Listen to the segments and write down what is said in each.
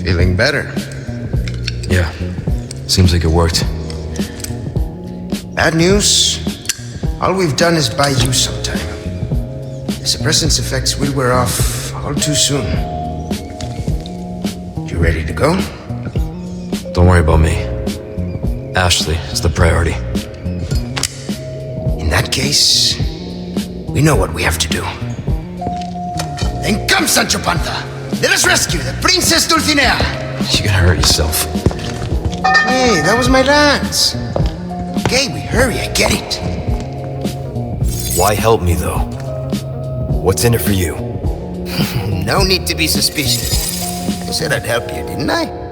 Feeling better? Yeah, seems like it worked. Bad news? All we've done is buy you some time. The suppressant's effects will wear off all too soon. You ready to go? Don't worry about me. Ashley is the priority. In that case, we know what we have to do. Then come, Sancho Panza! Let us rescue the Princess Dulcinea! You're gonna hurt yourself. Hey, that was my dance. Okay, we hurry, I get it. Why help me, though? What's in it for you? No need to be suspicious. I said I'd help you, didn't I?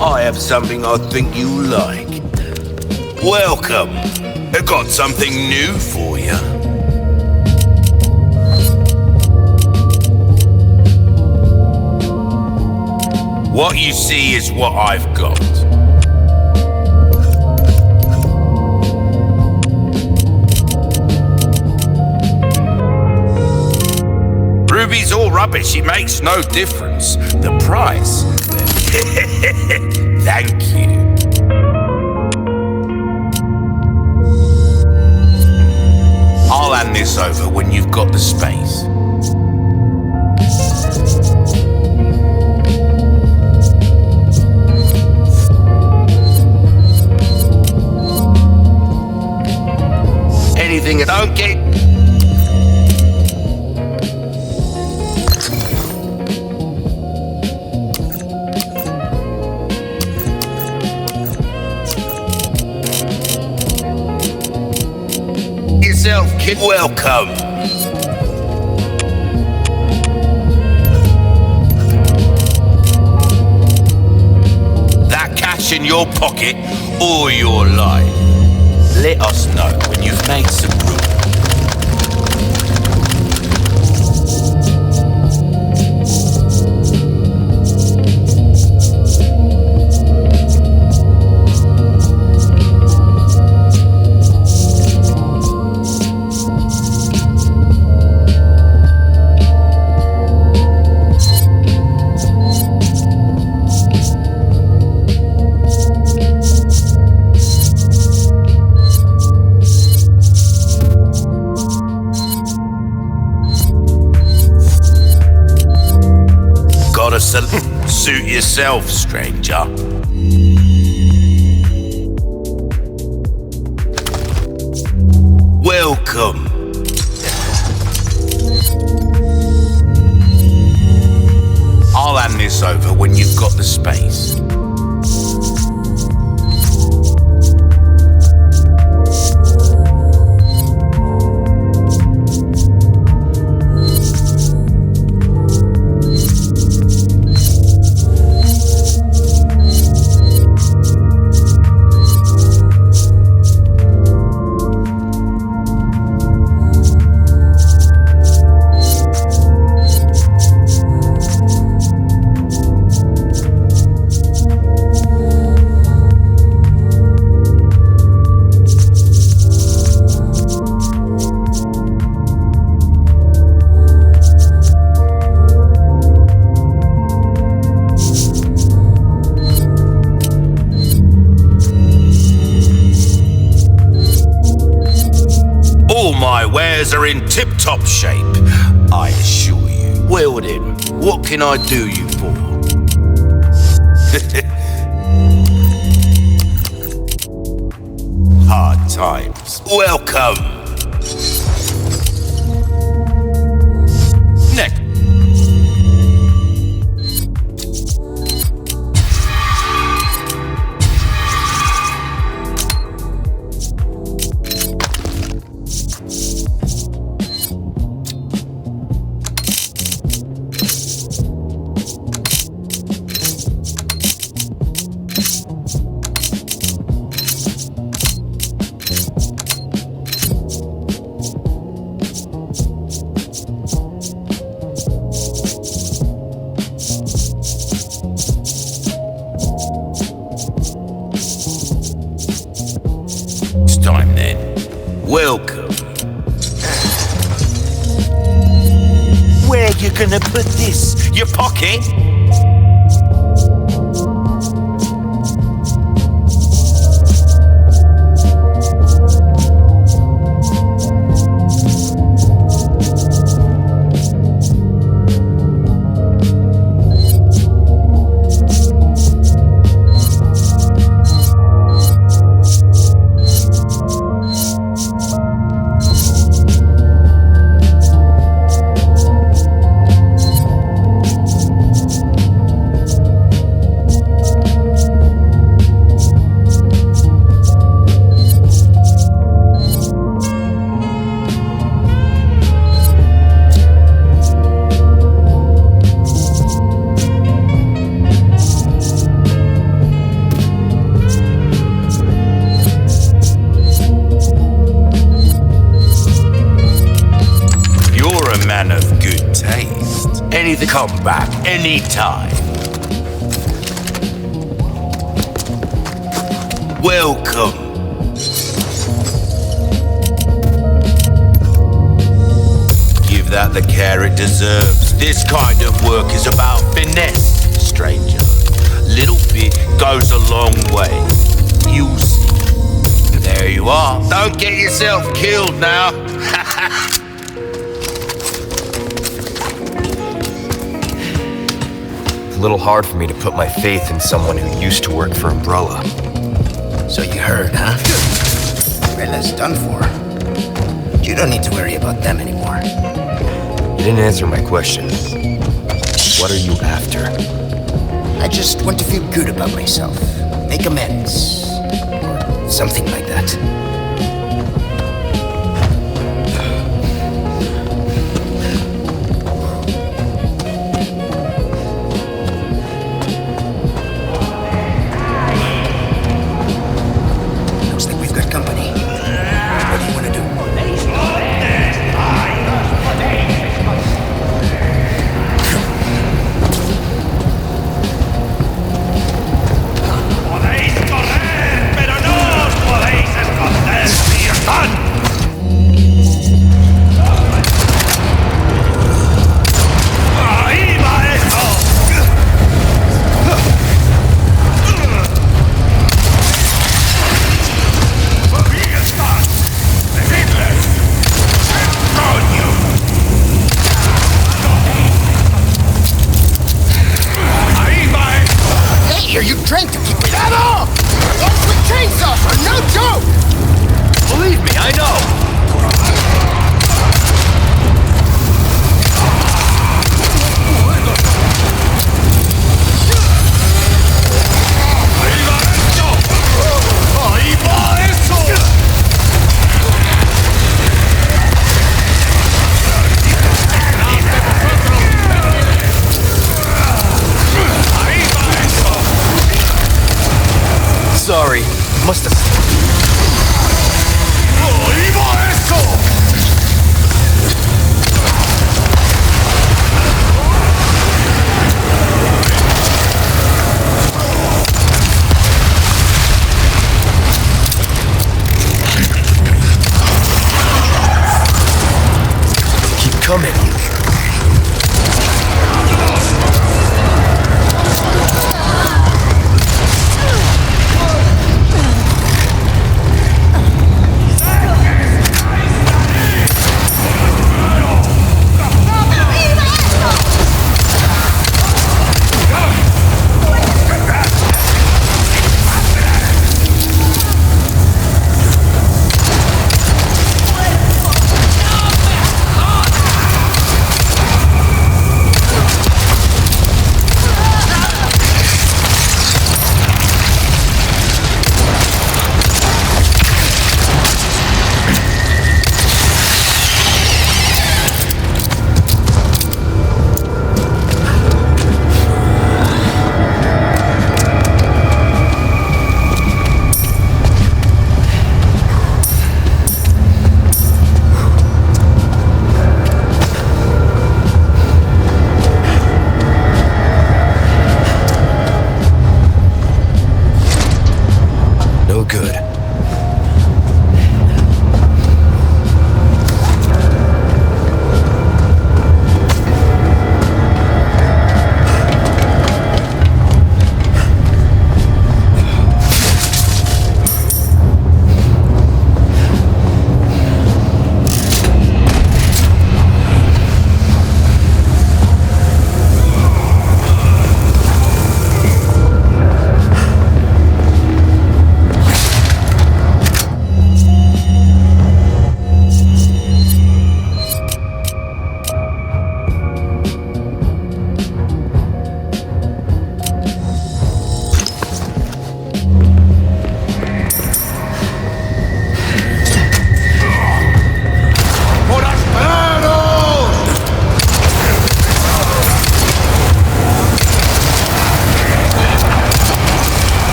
I have something I think you like. Welcome. I got something new for you. What you see is what I've got. Ruby's all rubbish, it makes no difference. The price? Thank you. I'll hand this over when you've got the space. Anything I don't get. Yourself, kid. Welcome. That cash in your pocket or your life. Let us know when you've made some room. Suit yourself, stranger. Welcome. I'll hand this over when you've got the space. All my wares are in tip-top shape, I assure you. Well then, what can I do you for? Hard times. Welcome. Next. gonna put this? Your pocket? Come back anytime. Welcome. Give that the care it deserves. This kind of work is about finesse, stranger. Little bit goes a long way. You'll see. There you are. Don't get yourself killed now. A little hard for me to put my faith in someone who used to work for Umbrella. So you heard, huh? Umbrella's done for. You don't need to worry about them anymore. You didn't answer my question. What are you after? I just want to feel good about myself. Make amends. Or something like that. Sorry, must have... Keep coming.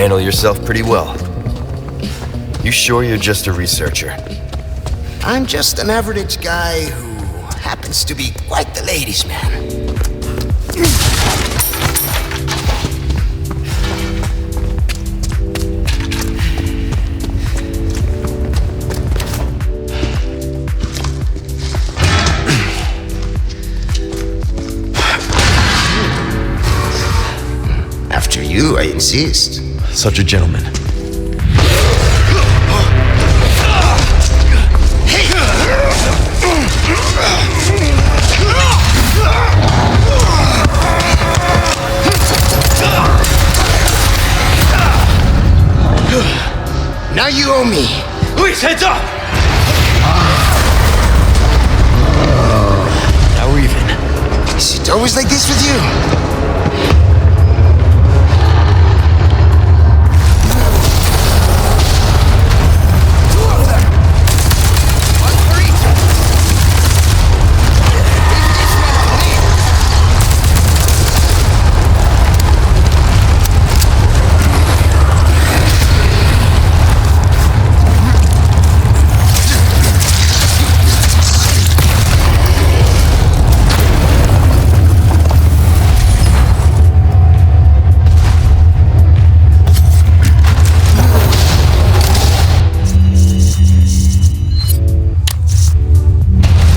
handle yourself pretty well. You sure you're just a researcher? I'm just an average guy who happens to be quite the ladies' man. After you, I insist. Such a gentleman. Now you owe me. Please, heads up! Now we're even. Is it always like this with you?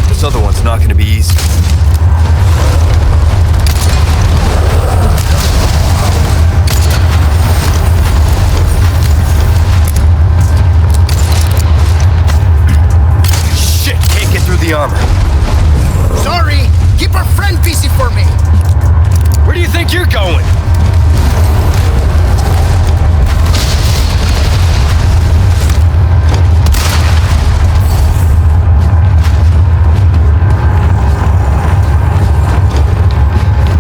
This other one's not gonna be easy. Shit, can't get through the armor. Sorry, keep our friend busy for me. Where do you think you're going?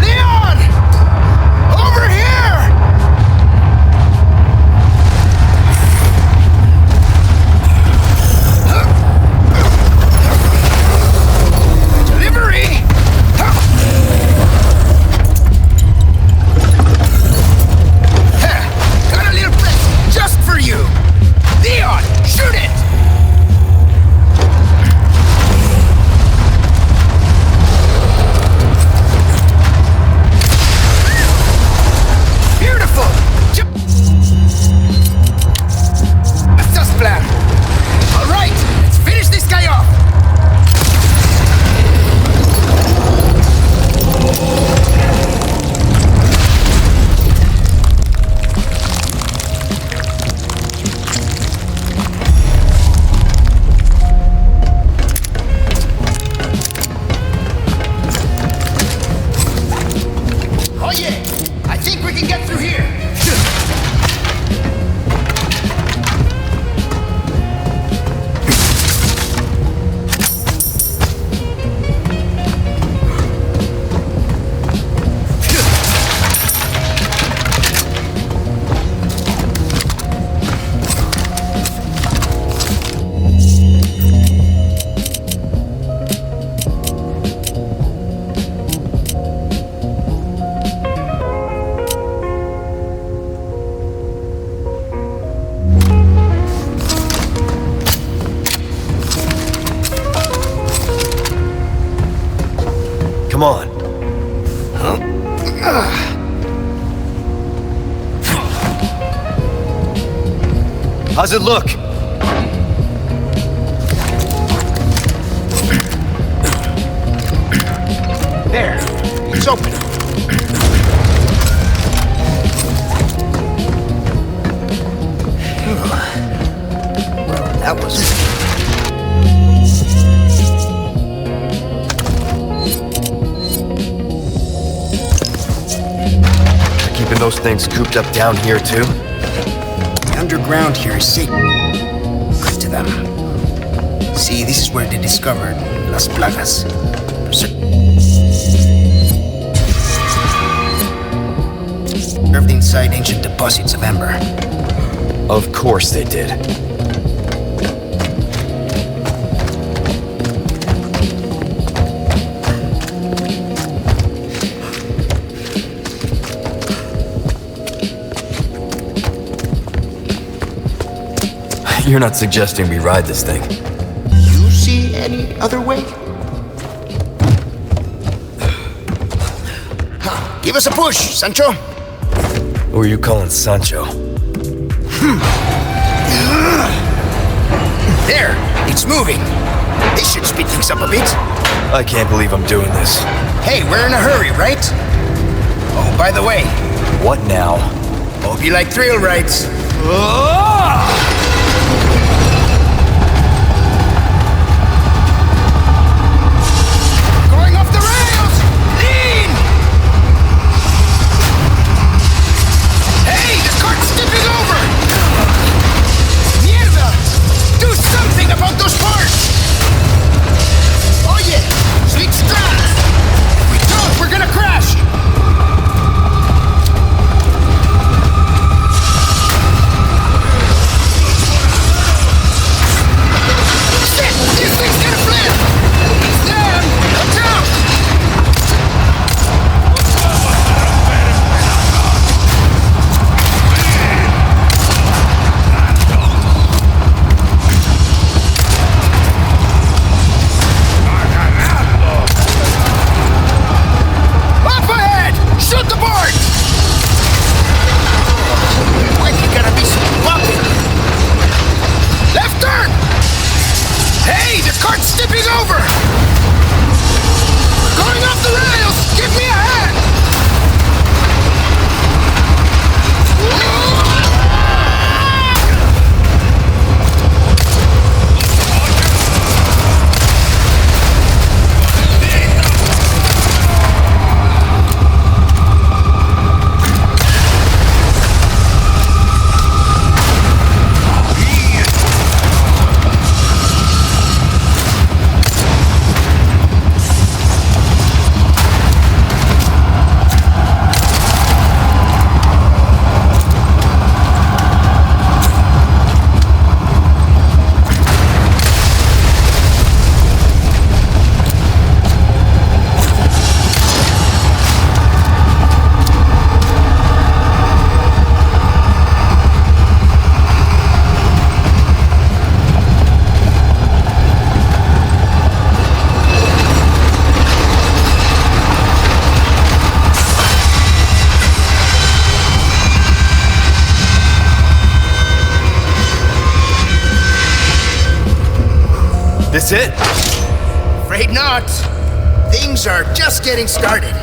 Leon! Over here! Delivery! Got a little present just for you. Leon, shoot it! Beautiful! That's just plan. All right, let's finish this guy off. Oh yeah, I think we can get through here. Come on. How's it look? There, it's open. Well, that was... Keeping those things cooped up down here too? The underground here is safe. Good to them. See, this is where they discovered Las Plagas. Preserved inside ancient deposits of amber. Of course they did. You're not suggesting we ride this thing? You see any other way? Give us a push, Sancho. Who are you calling Sancho? There, it's moving. This should speed things up a bit. I can't believe I'm doing this. Hey, we're in a hurry, right? Oh, by the way, What now? hope you like thrill rides. Going off the rails! Lean! Hey, the cart's tipping over! Mierda! Do something about those parts! Oh yeah, sweet strat! If we don't, we're gonna crash! Shit! This thing's gonna flip! It's down! Watch out! Up ahead! Shoot the board! Why you gotta be so bumpy? Left turn! Hey, the cart's tipping over! We're going off the rails! Give me a hand! This it? Afraid not. Things are just getting started.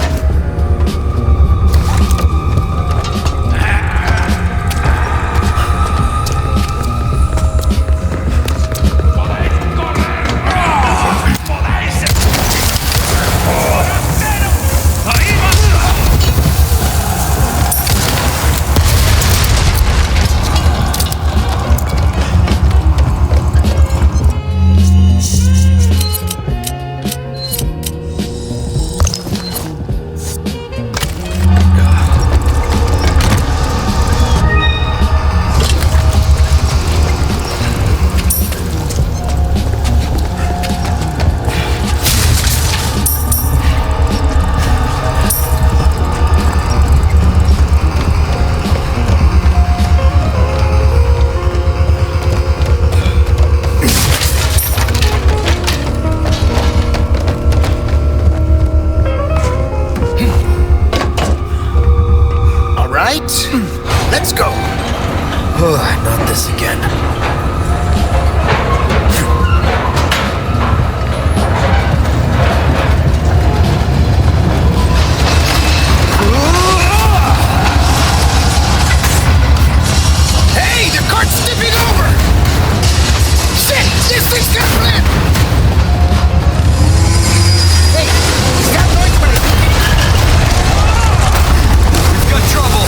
Let's go. Not this again. Hey, the cart's tipping over! Shit, this thing's gonna flip! Hey, he's got noise when I think We've got trouble.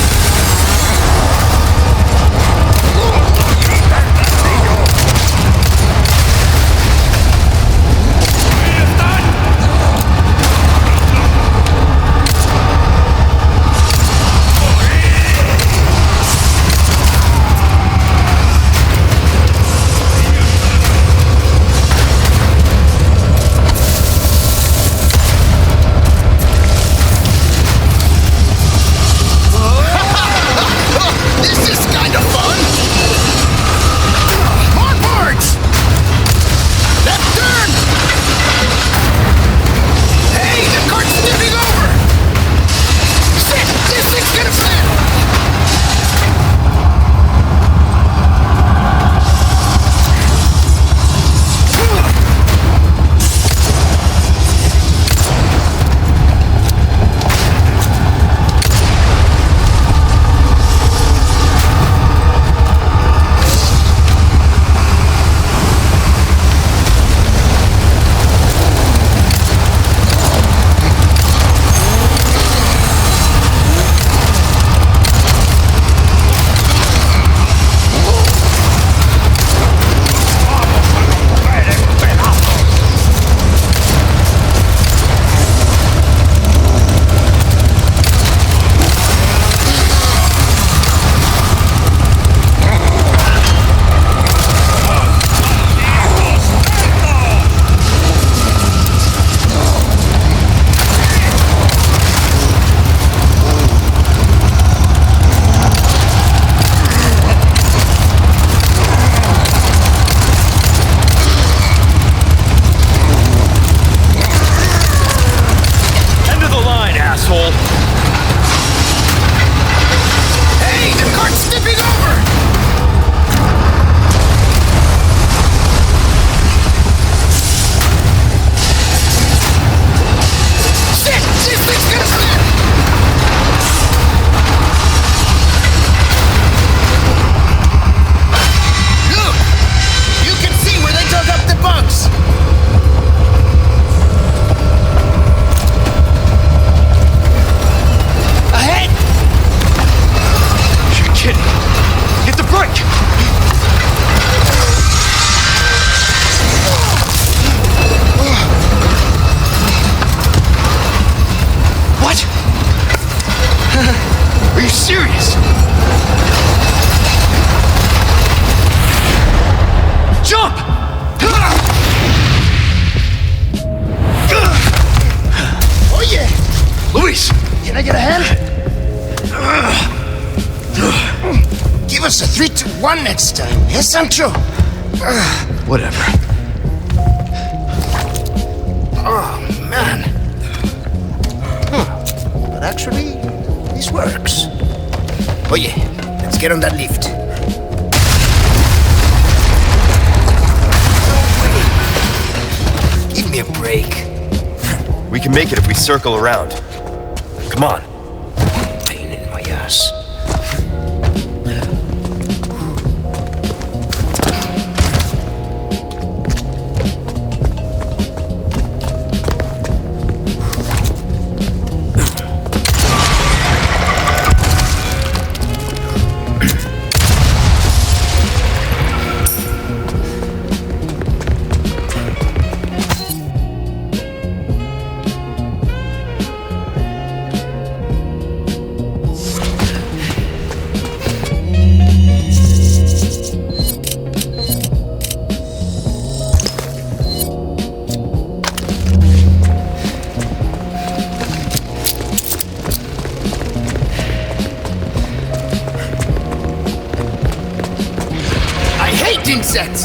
Please, can I get a hand? Give us a 3-1 next time, yes, Sancho? Whatever. Oh, man. But actually, this works. Oh yeah, let's get on that lift. No way. Give me a break. We can make it if we circle around. Come on. Pain in my ass. Insects!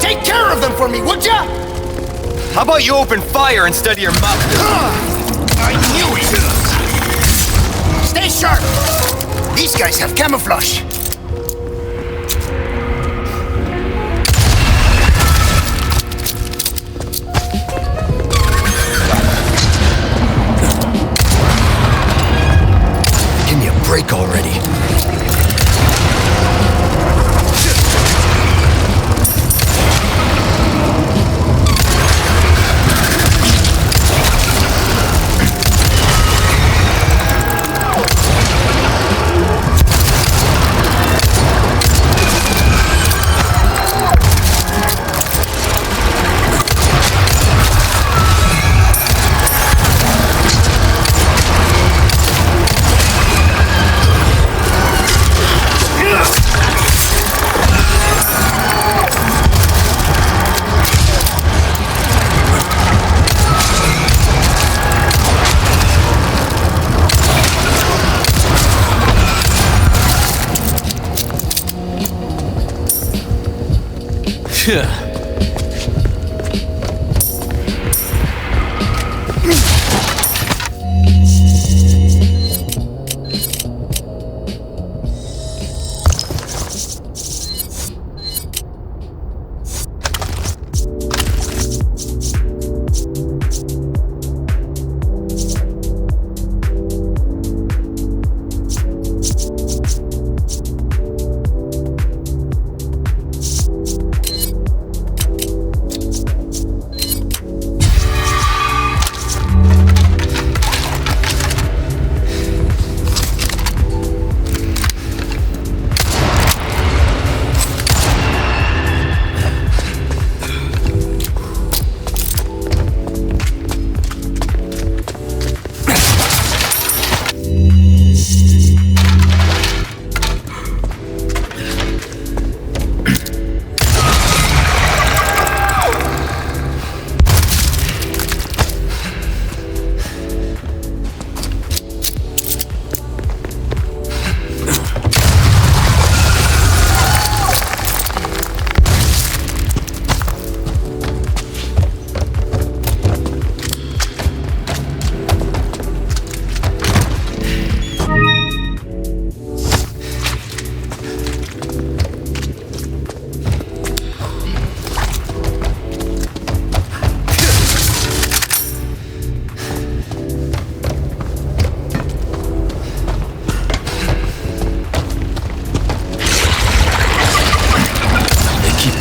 Take care of them for me, would ya? How about you open fire instead of your mouth? I knew it! Stay sharp! These guys have camouflage. Give me a break already. Yeah.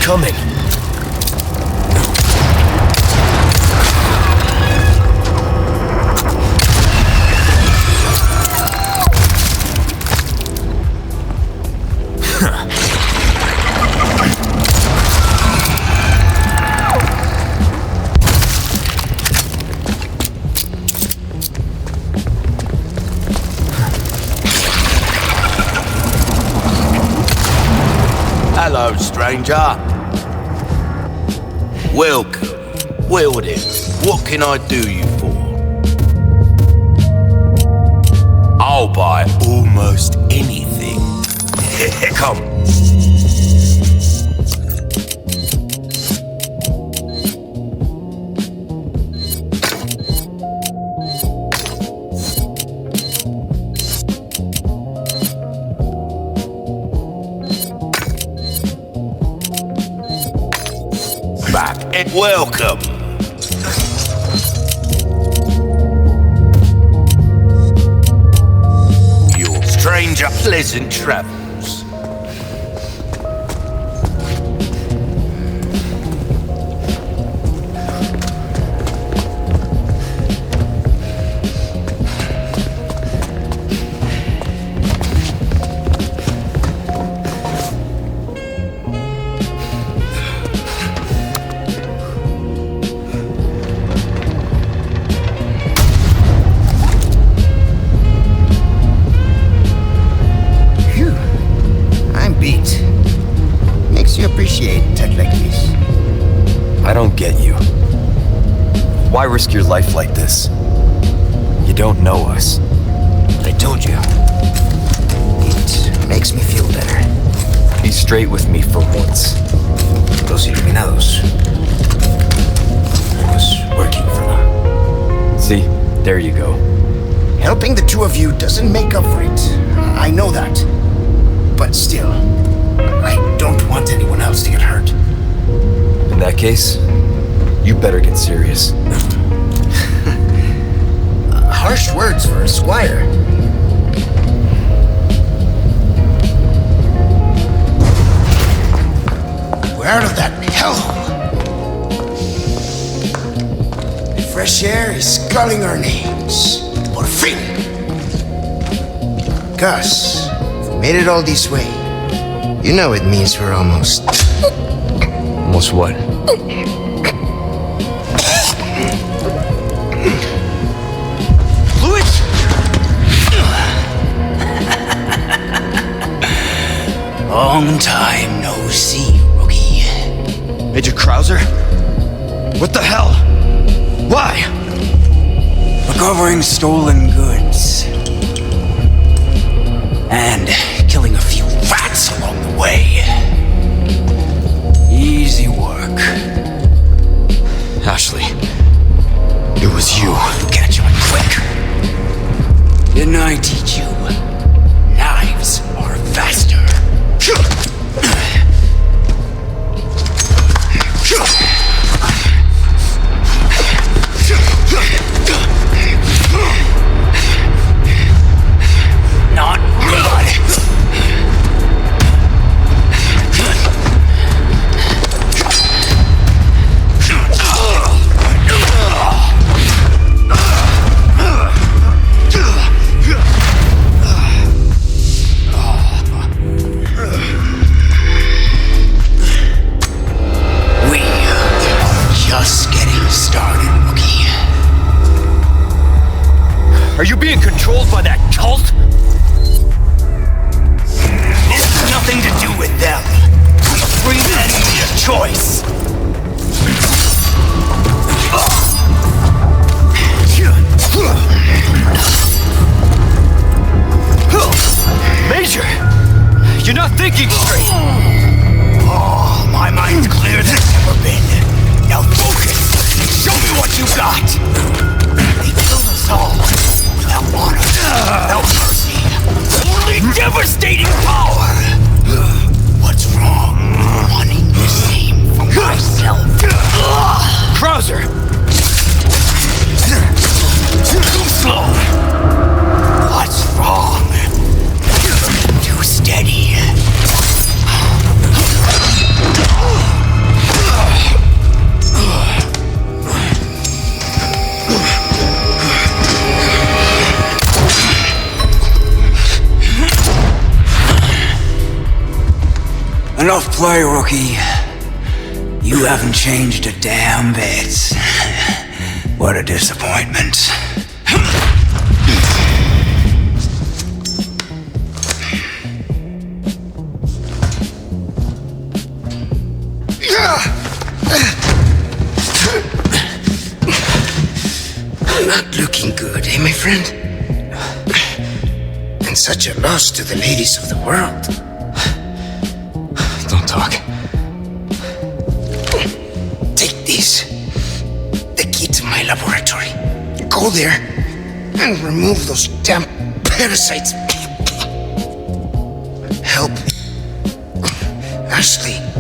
Coming. Hello, stranger. Welcome. Well then, what can I do you for? I'll buy almost anything. Come. Back and welcome. Your stranger, pleasant travels. Makes you appreciate tech like this. I don't get you. Why risk your life like this? You don't know us. I told you. It makes me feel better. Be straight with me for once. Los Iluminados. I was working for them. See, there you go. Helping the two of you doesn't make up for it. I know that. But still, I don't want anyone else to get hurt. In that case, you better get serious. Harsh words for a squire. We're out of that hellhole. The fresh air is calling our names. Por fin. Gus, if we made it all this way, you know it means we're almost... Almost what? Fluid? Long time no see, rookie. Major Krauser? What the hell? Why? Recovering stolen goods. And killing a few rats along the way. Easy work. Ashley, it was you. Catch on quick. Didn't I teach you? Knives are faster. Not good. We are just getting started, rookie. Are you being controlled by that cult? This has nothing to do with them. Free men need a choice. Major! You're not thinking straight! Oh, my mind's clearer than it's ever been. Now focus. Show me what you got. They killed us all. Without honor, without mercy. Only devastating power. What's wrong? Wanting the same for myself. Krauser! Too slow. What's wrong? Too steady. Enough play, rookie. You haven't changed a damn bit. What a disappointment. Not looking good, eh, my friend? such a loss to the ladies of the world. Don't talk. Take this. The key to my laboratory. Go there and remove those damn parasites. Help Ashley.